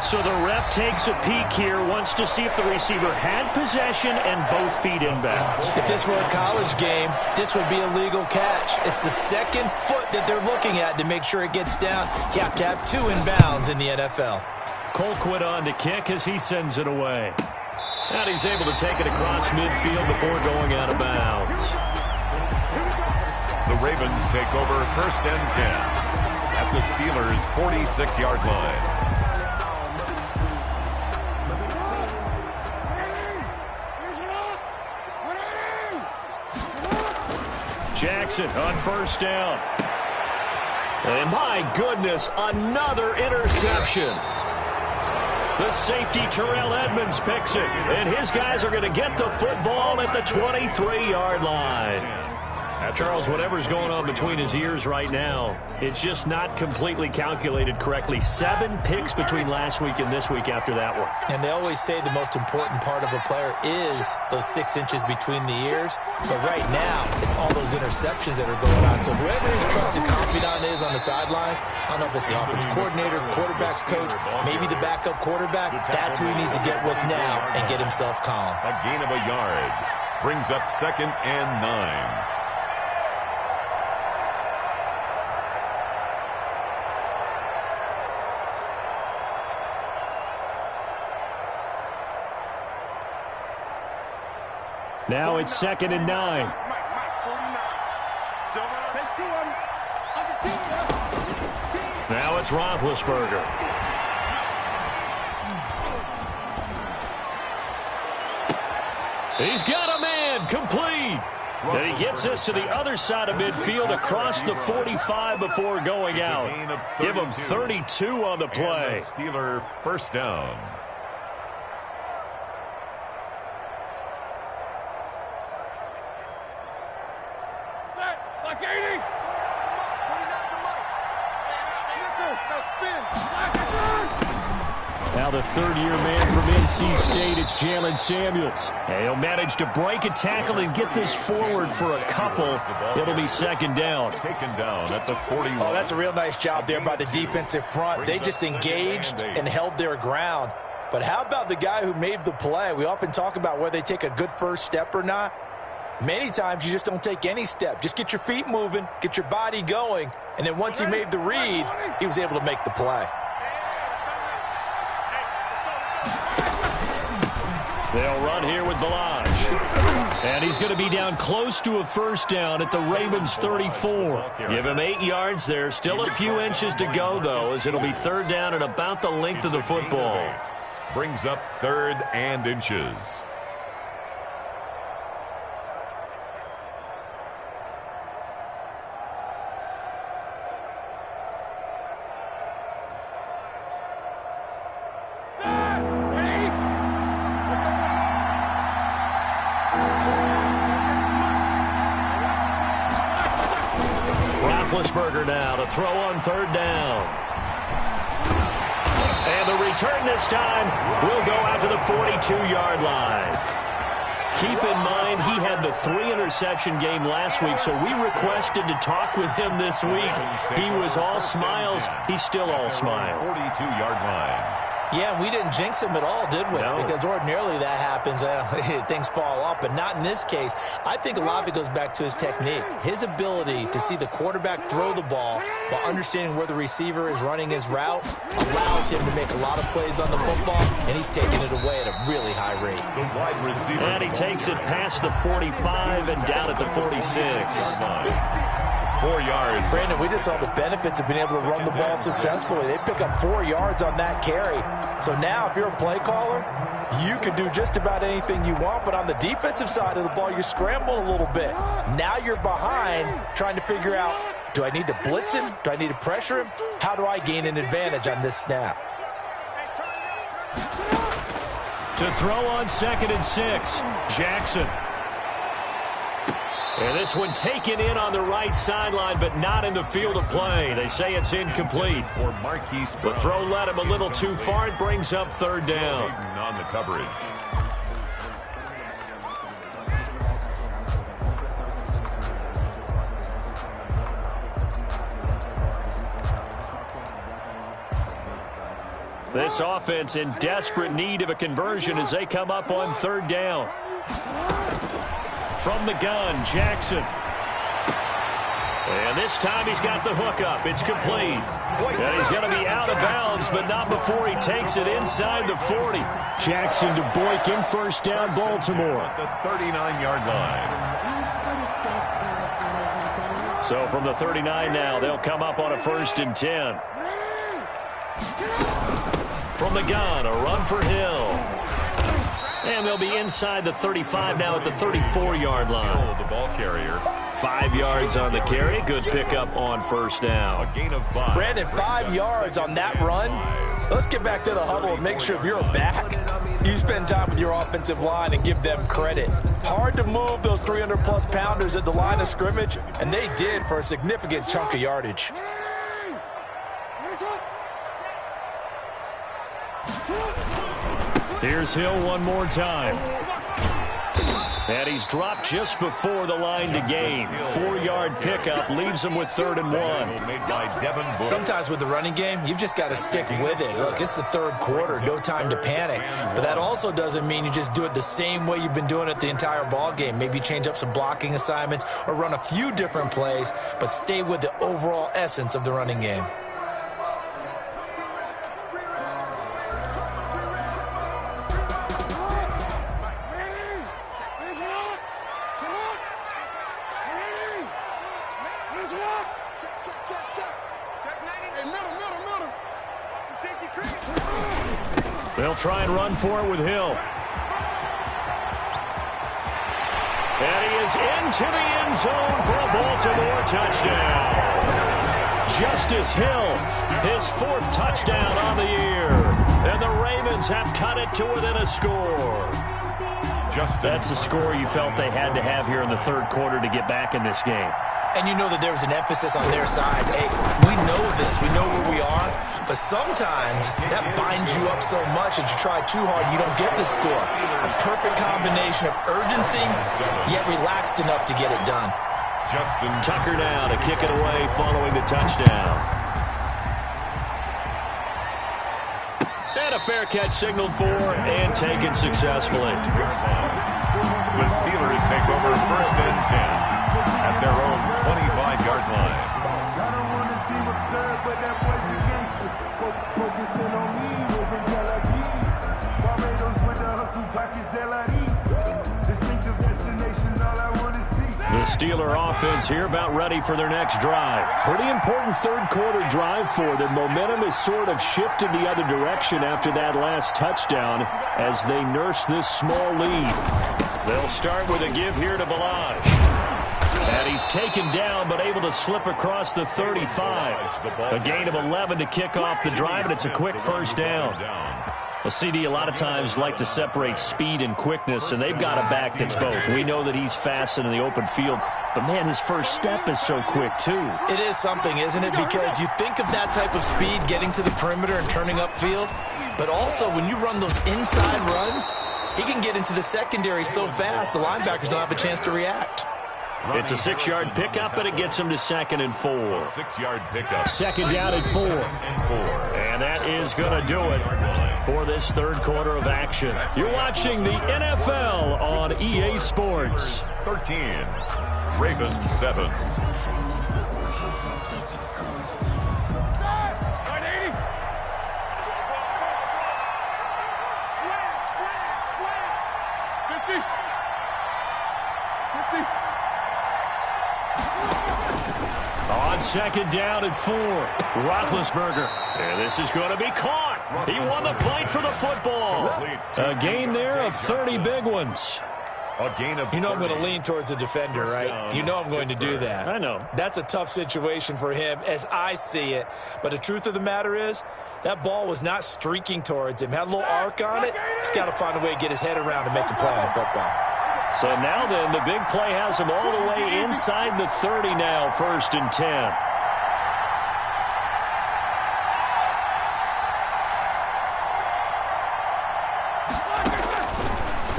So the ref takes a peek here, wants to see if the receiver had possession and both feet inbounds. If this were a college game, this would be a legal catch. It's the second foot that they're looking at to make sure it gets down. You have to have 2 inbounds in the NFL. Colquitt on to kick as he sends it away. And he's able to take it across midfield before going out of bounds. The Ravens take over 1st and 10 at the Steelers' 46-yard line. Jackson on 1st down. And my goodness, another interception. The safety, Terrell Edmonds, picks it. And his guys are going to get the football at the 23-yard line. Charles, whatever's going on between his ears right now, it's just not completely calculated correctly. 7 picks between last week and this week after that one. And they always say the most important part of a player is those 6 inches between the ears. But right now, it's all those interceptions that are going on. So whoever his trusted confidant is on the sidelines, I don't know if it's the offensive coordinator, the quarterback's coach, maybe the backup quarterback, that's who he needs to get with now and get himself calm. A gain of a yard brings up 2nd and 9. Now it's 2nd and 9. Now it's Roethlisberger. He's got a man, complete. And he gets us to the other side of midfield across the 45 before going out. Give him 32 on the play. And the Steeler first down. Now the third-year man from NC State, it's Jalen Samuels. And he'll manage to break a tackle and get this forward for a couple. It'll be 2nd down. Taken down at the 41. Oh, that's a real nice job there by the defensive front. They just engaged and held their ground. But how about the guy who made the play? We often talk about whether they take a good first step or not. Many times you just don't take any step. Just get your feet moving, get your body going, and then once he made the read, he was able to make the play. They'll run here with Balaj. And he's going to be down close to a first down at the Ravens 34. Give him 8 yards there. Still a few inches to go, though, as it'll be 3rd down and about the length of the football. Brings up 3rd and inches. Roethlisberger now to throw on 3rd down. And the return this time will go out to the 42-yard line. Keep in mind he had the 3-interception game last week, so we requested to talk with him this week. He was all smiles. He's still all smile. 42-yard line. Yeah, we didn't jinx him at all, did we? No. Because ordinarily that happens, things fall off, but not in this case. I think a lot of it goes back to his technique. His ability to see the quarterback throw the ball while understanding where the receiver is running his route allows him to make a lot of plays on the football, and he's taking it away at a really high rate. The wide receiver. And he takes it past the 45 and down at the 46. 4 yards. Brandon, we just saw the benefits of being able to run the ball successfully. They pick up 4 yards on that carry. So now if you're a play caller, you can do just about anything you want, but on the defensive side of the ball, you scramble a little bit. Now you're behind trying to figure out, do I need to blitz him? Do I need to pressure him? How do I gain an advantage on this snap? To throw on 2nd and 6, Jackson. And this one taken in on the right sideline, but not in the field of play. They say it's incomplete. For Marquise The throw led him a little too far. It brings up 3rd down. on the coverage. This offense in desperate need of a conversion as they come up on 3rd down. From the gun, Jackson. And this time he's got the hook up. It's complete. And he's going to be out of bounds, but not before he takes it inside the 40. Jackson to Boykin, first down, Baltimore. At the 39-yard line. So from the 39 now, they'll come up on a 1st and 10. From the gun, a run for Hill. And they'll be inside the 35 now at the 34-yard line. The ball carrier. 5 yards on the carry. Good pickup on 1st down. A gain of 5. Brandon, 5 yards on that run. Let's get back to the huddle and make sure if you're a back, you spend time with your offensive line and give them credit. Hard to move those 300-plus pounders at the line of scrimmage, and they did for a significant chunk of yardage. Here's Hill one more time. And he's dropped just before the line to gain. 4-yard pickup leaves him with 3rd and 1. Made by Devin Bush. Sometimes with the running game, you've just got to stick with it. Look, it's the 3rd quarter, no time to panic. But that also doesn't mean you just do it the same way you've been doing it the entire ball game. Maybe change up some blocking assignments or run a few different plays, but stay with the overall essence of the running game. They'll try and run for it with Hill. And he is into the end zone for a Baltimore touchdown. Justice Hill, his 4th touchdown on the year. And the Ravens have cut it to within a score. That's a score you felt they had to have here in the 3rd quarter to get back in this game. And you know that there was an emphasis on their side. Hey, we know this. We know where we are. But sometimes that binds you up so much that you try too hard, you don't get the score. A perfect combination of urgency, yet relaxed enough to get it done. Justin Tucker now to kick it away following the touchdown. And a fair catch signaled for and taken successfully. The Steelers take over 1st and 10 at their own 25-yard line. I don't want to seem absurd, but that boy's a gangster. Focusing on me, from Tel Aviv. Barbados with the hustle pockets, LREs. Distinctive destinations, all I want to see. The Steeler offense here about ready for their next drive. Pretty important 3rd quarter drive for them. Momentum has sort of shifted the other direction after that last touchdown as they nurse this small lead. They'll start with a give here to Balaj. And he's taken down, but able to slip across the 35. A gain of 11 to kick off the drive, and it's a quick 1st down. A CD a lot of times like to separate speed and quickness, and they've got a back that's both. We know that he's fast in the open field, but, man, his first step is so quick, too. It is something, isn't it? Because you think of that type of speed getting to the perimeter and turning upfield, but also when you run those inside runs, he can get into the secondary so fast the linebackers don't have a chance to react. It's a 6-yard pickup, and it gets him to 2nd and 4. 6-yard pickup. 2nd down and 4. And that is going to do it for this 3rd quarter of action. You're watching the NFL on EA Sports. 13, Ravens 7. On 2nd down and 4, Roethlisberger. And this is going to be caught. He won the fight for the football. A gain there of 30 big ones. A gain of You know I'm going to lean towards the defender, right? You know I'm going to do that. I know. That's a tough situation for him as I see it. But the truth of the matter is, that ball was not streaking towards him. Had a little arc on it. He's got to find a way to get his head around and make a play on the football. So now then, the big play has him all the way inside the 30 now, 1st and 10.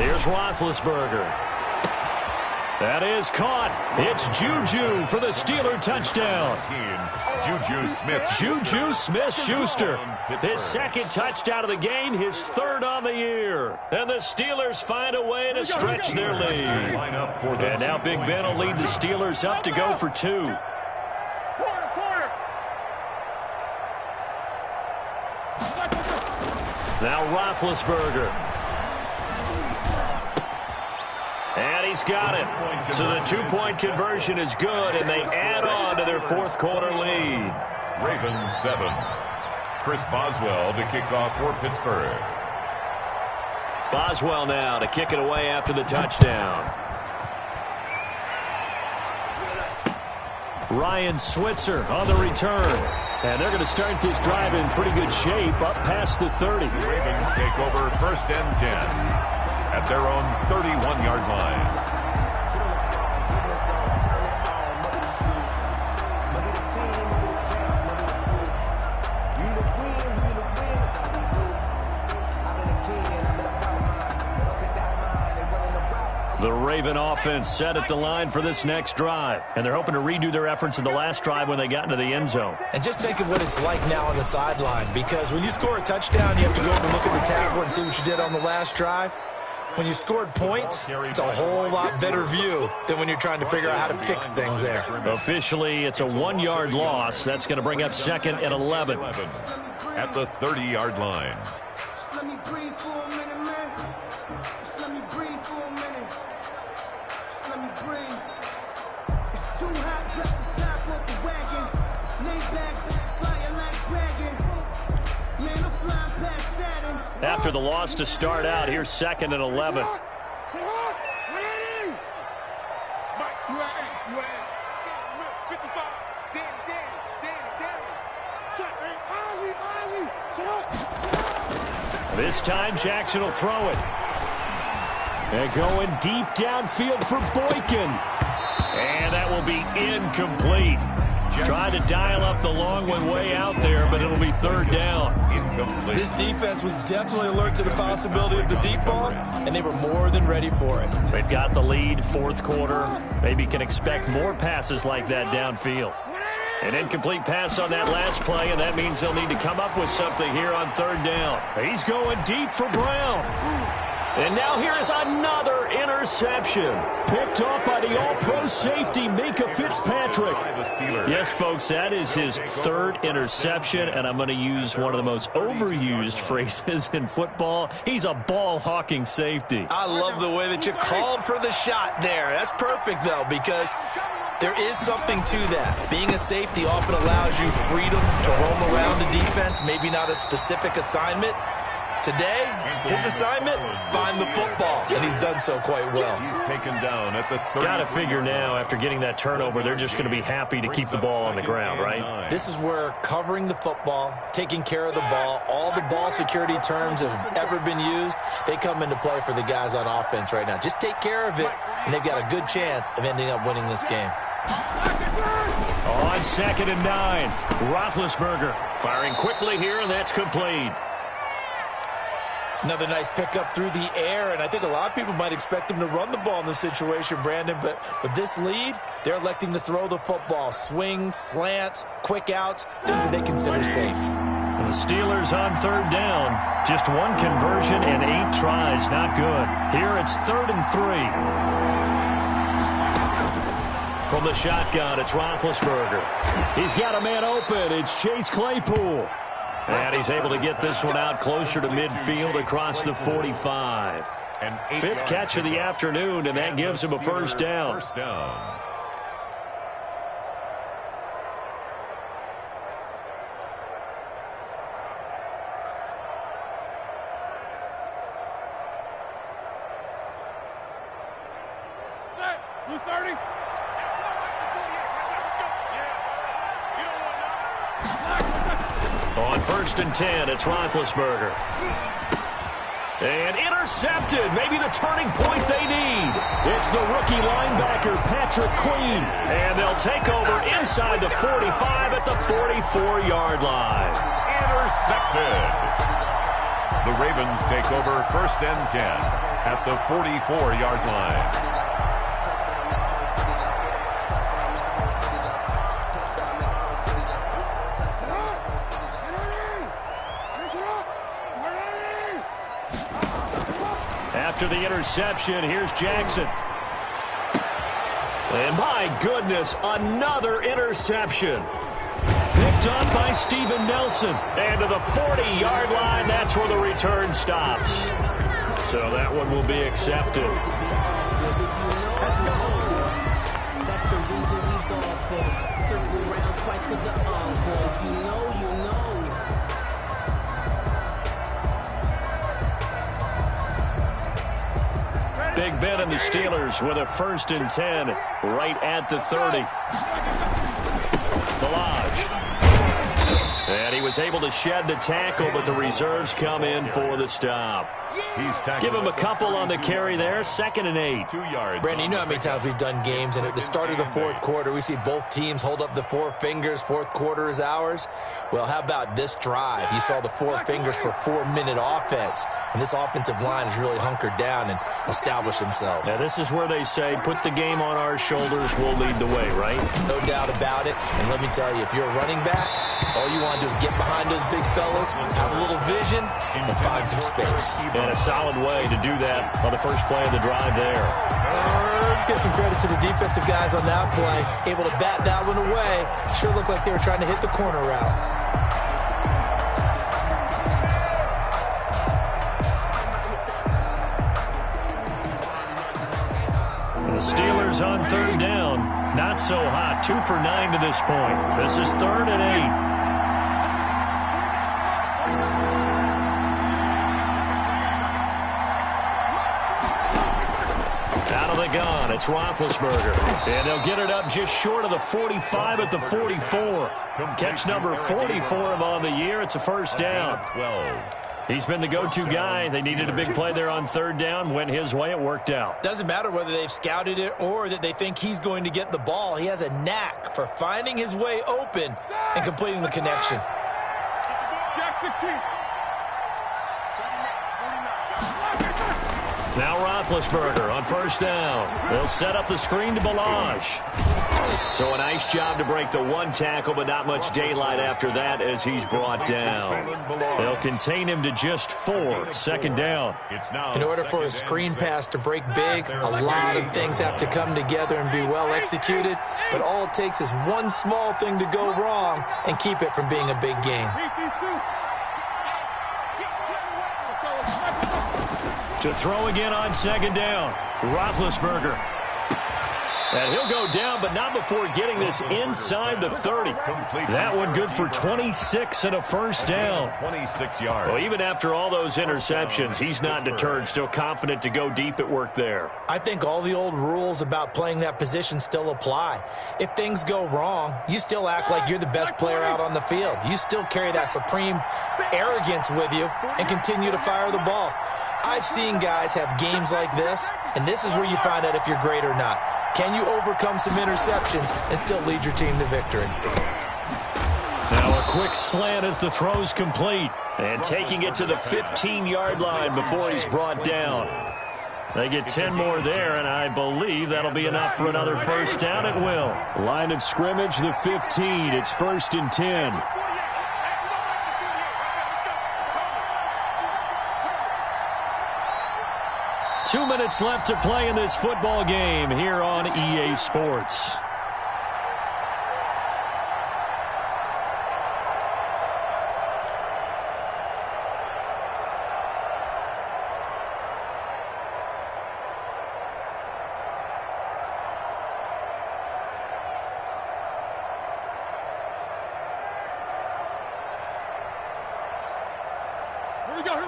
Here's Roethlisberger. That is caught. It's Juju for the Steeler touchdown. Juju Smith-Schuster. His 2nd touchdown of the game, his 3rd on the year. And the Steelers find a way to stretch their lead. And now Big Ben will lead the Steelers up to go for 2. Now Roethlisberger. And he's got it. So the 2-point conversion is good, and they add on to their 4th quarter lead. Ravens 7. Chris Boswell to kick off for Pittsburgh. Boswell now to kick it away after the touchdown. Ryan Switzer on the return. And they're going to start this drive in pretty good shape up past the 30. The Ravens take over 1st and 10 at their own 31-yard line. The Raven offense set at the line for this next drive. And they're hoping to redo their efforts in the last drive when they got into the end zone. And just think of what it's like now on the sideline, because when you score a touchdown, you have to go over and look at the table and see what you did on the last drive. When you scored points, it's a whole lot better view than when you're trying to figure out how to fix things there. Officially, it's a 1-yard loss. That's going to bring up 2nd and 11. At the 30-yard line. Just let me breathe for a minute, man. Just let me breathe for a minute. Just let me breathe. It's too hot, drop the top off the wagon. after the loss to start out. Here's 2nd and 11. This time Jackson will throw it. And going deep downfield for Boykin. And that will be incomplete. Tried to dial up the long one way out there, but it'll be 3rd down. Incomplete. This defense was definitely alert to the possibility of the deep ball, and they were more than ready for it. They've got the lead, 4th quarter. Maybe can expect more passes like that downfield. An incomplete pass on that last play, and that means they'll need to come up with something here on 3rd down. He's going deep for Brown. And now here is another interception. Picked off by the all-pro safety, Minka Fitzpatrick. Yes, folks, that is his 3rd interception, and I'm going to use one of the most overused phrases in football. He's a ball-hawking safety. I love the way that you called for the shot there. That's perfect, though, because there is something to that. Being a safety often allows you freedom to roam around the defense, maybe not a specific assignment. Today, his assignment, find the football, and he's done so quite well. He's taken down at the 30. Got to figure now, after getting that turnover, they're just going to be happy to keep the ball on the ground, right? This is where covering the football, taking care of the ball, all the ball security terms have ever been used, they come into play for the guys on offense right now. Just take care of it, and they've got a good chance of ending up winning this game. On 2nd and 9, Roethlisberger firing quickly here, and that's complete. Another nice pickup through the air, and I think a lot of people might expect him to run the ball in this situation, Brandon, but with this lead, they're electing to throw the football. Swings, slants, quick outs, things that they consider safe. And the Steelers on 3rd down. Just 1 conversion and 8 tries. Not good. Here it's 3rd and 3. From the shotgun, it's Roethlisberger. He's got a man open. It's Chase Claypool. And he's able to get this one out closer to midfield across the 45. 5th catch of the afternoon, and that gives him a 1st down. On 1st and 10, it's Roethlisberger. And intercepted. Maybe the turning point they need. It's the rookie linebacker, Patrick Queen. And they'll take over inside the 45 at the 44-yard line. Intercepted. The Ravens take over 1st and 10 at the 44-yard line. After the interception, here's Jackson. And my goodness, another interception. Picked up by Steven Nelson. And to the 40-yard line, that's where the return stops. So that one will be accepted. That's the reason we ball for. Circle around twice for the encore. You know. Big Ben and the Steelers with a 1st and 10 right at the 30. Balaj. And he was able to shed the tackle, but the reserves come in for the stop. Give him a couple on the carry there. 2nd and 8. 2 yards. Brandon, you know how many times we've done games, and at the start of the 4th quarter, we see both teams hold up the 4 fingers. 4th quarter is ours. Well, how about this drive? You saw the 4 fingers for 4-minute offense, and this offensive line has really hunkered down and established themselves. Now, this is where they say, put the game on our shoulders, we'll lead the way, right? No doubt about it. And let me tell you, if you're a running back, all you want to do is get behind those big fellas, have a little vision, and find some space. And a solid way to do that on the first play of the drive there. Let's give some credit to the defensive guys on that play. Able to bat that one away. Sure looked like they were trying to hit the corner route. The Steelers on 3rd down. Not so hot. 2 for 9 to this point. This is 3rd and 8. back on. It's Roethlisberger. And they'll get it up just short of the 45 at the 44. Catch number 40 for him on the year. It's a first down. 12. He's been the go-to guy. They needed a big play there on third down. Went his way. It worked out. Doesn't matter whether they've scouted it or that they think he's going to get the ball. He has a knack for finding his way open and completing the connection. Now Roethlisberger on first down. They'll set up the screen to Balaj. So a nice job to break the one tackle, but not much daylight after that as he's brought down. They'll contain him to just 4. Second down. In order for a screen pass to break big, a lot of things have to come together and be well executed, but all it takes is one small thing to go wrong and keep it from being a big game. To throw again on second down. Roethlisberger. And he'll go down, but not before getting this inside the 30. That one good for 26 and a first down. 26 yards. Well, even after all those interceptions, he's not deterred, still confident to go deep at work there. I think all the old rules about playing that position still apply. If things go wrong, you still act like you're the best player out on the field. You still carry that supreme arrogance with you and continue to fire the ball. I've seen guys have games like this, and this is where you find out if you're great or not. Can you overcome some interceptions and still lead your team to victory? Now a quick slant as the throw's complete. And taking it to the 15-yard line before he's brought down. They get 10 more there, and I believe that'll be enough for another first down. It will. Line of scrimmage, the 15. It's 1st and 10. Two minutes left to play in this football game here on EA Sports.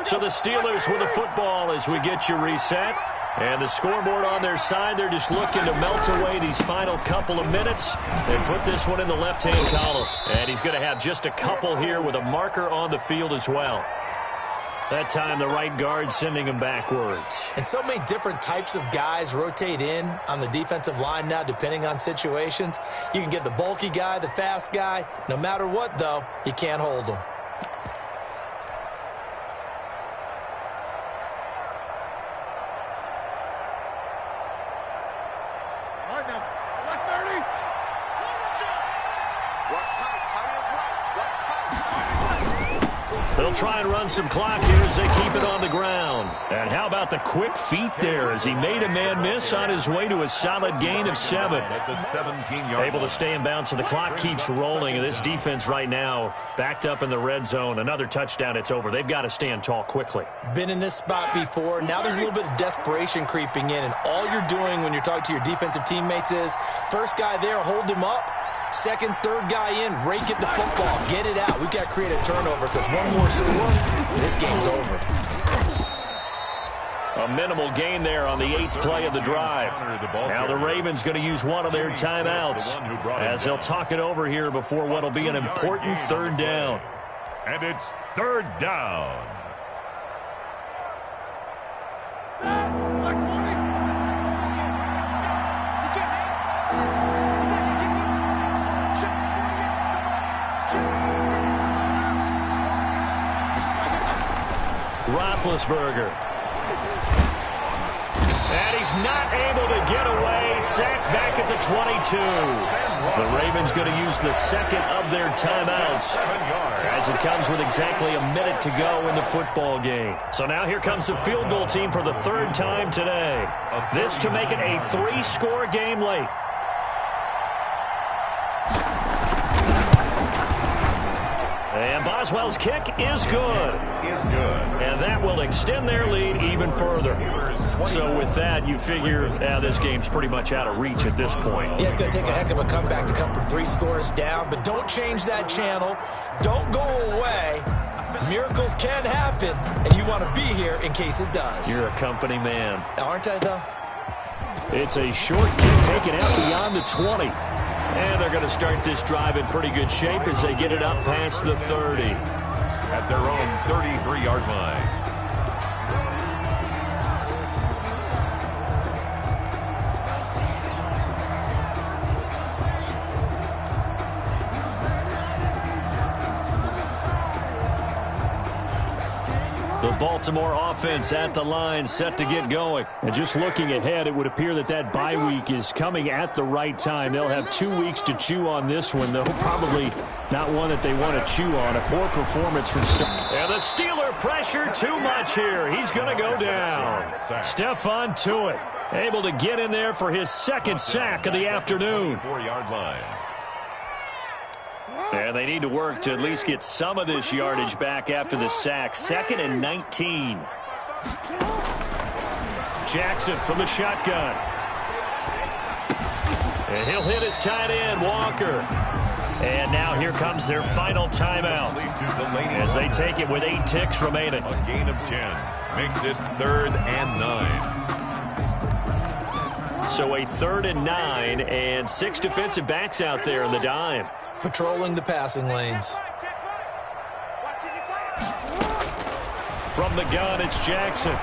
So the Steelers with the football as we get you reset. And the scoreboard on their side, they're just looking to melt away these final couple of minutes and put this one in the left-hand column. And he's going to have just a couple here with a marker on the field as well. That time the right guard sending him backwards. And so many different types of guys rotate in on the defensive line now depending on situations. You can get the bulky guy, the fast guy. No matter what, though, you can't hold them. They'll try and run some clock here as they keep it on the ground. And how about the quick feet there as he made a man miss on his way to a solid gain of 7. At the 17-yard Able to stay in bounds, so the clock keeps rolling. And this defense right now backed up in the red zone. Another touchdown, it's over. They've got to stand tall quickly. Been in this spot before. Now there's a little bit of desperation creeping in. And all you're doing when you're talking to your defensive teammates is, first guy there, hold him up. Second, third guy in, rake at the football. Get it out. We've got to create a turnover because one more score, and this game's over. A minimal gain there on the 8th play of the drive. Now the Ravens going to use one of their timeouts as they'll talk it over here before what will be an important third down. And it's third down. Roethlisberger. And he's not able to get away. Sacked back at the 22. The Ravens going to use the second of their timeouts as it comes with exactly a minute to go in the football game. So now here comes the field goal team for the third time today. This to make it a 3-score game late. And Boswell's kick is good. And that will extend their lead even further. So with that, you figure this game's pretty much out of reach at this point. Yeah, it's going to take a heck of a comeback to come from 3 scores down. But don't change that channel. Don't go away. Miracles can happen, and you want to be here in case it does. You're a company man. Aren't I, though? It's a short kick taken out beyond the 20. And they're going to start this drive in pretty good shape as they get it up past the 30. At their own 33-yard line. The Baltimore offense at the line, set to get going. And just looking ahead, it would appear that that bye week is coming at the right time. They'll have 2 weeks to chew on this one, though probably not one that they want to chew on. A poor performance from and the Steeler pressure too much here. He's going to go down. Stephon Tuitt able to get in there for his second sack of the afternoon. 4-yard line. And they need to work to at least get some of this yardage back after the sack. 2nd and 19. Jackson from the shotgun. And he'll hit his tight end, Walker. And now here comes their final timeout as they take it with 8 ticks remaining. A gain of 10 makes it 3rd and 9. So a 3rd and 9 and 6 defensive backs out there in the dime. Patrolling the passing lanes. From the gun, it's Jackson.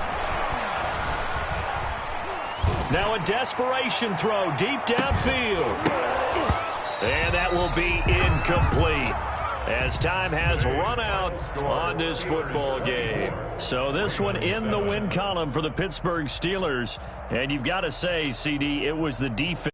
Now a desperation throw deep downfield. And that will be incomplete as time has run out on this football game. So this one in the win column for the Pittsburgh Steelers. And you've got to say, CD, it was the defense.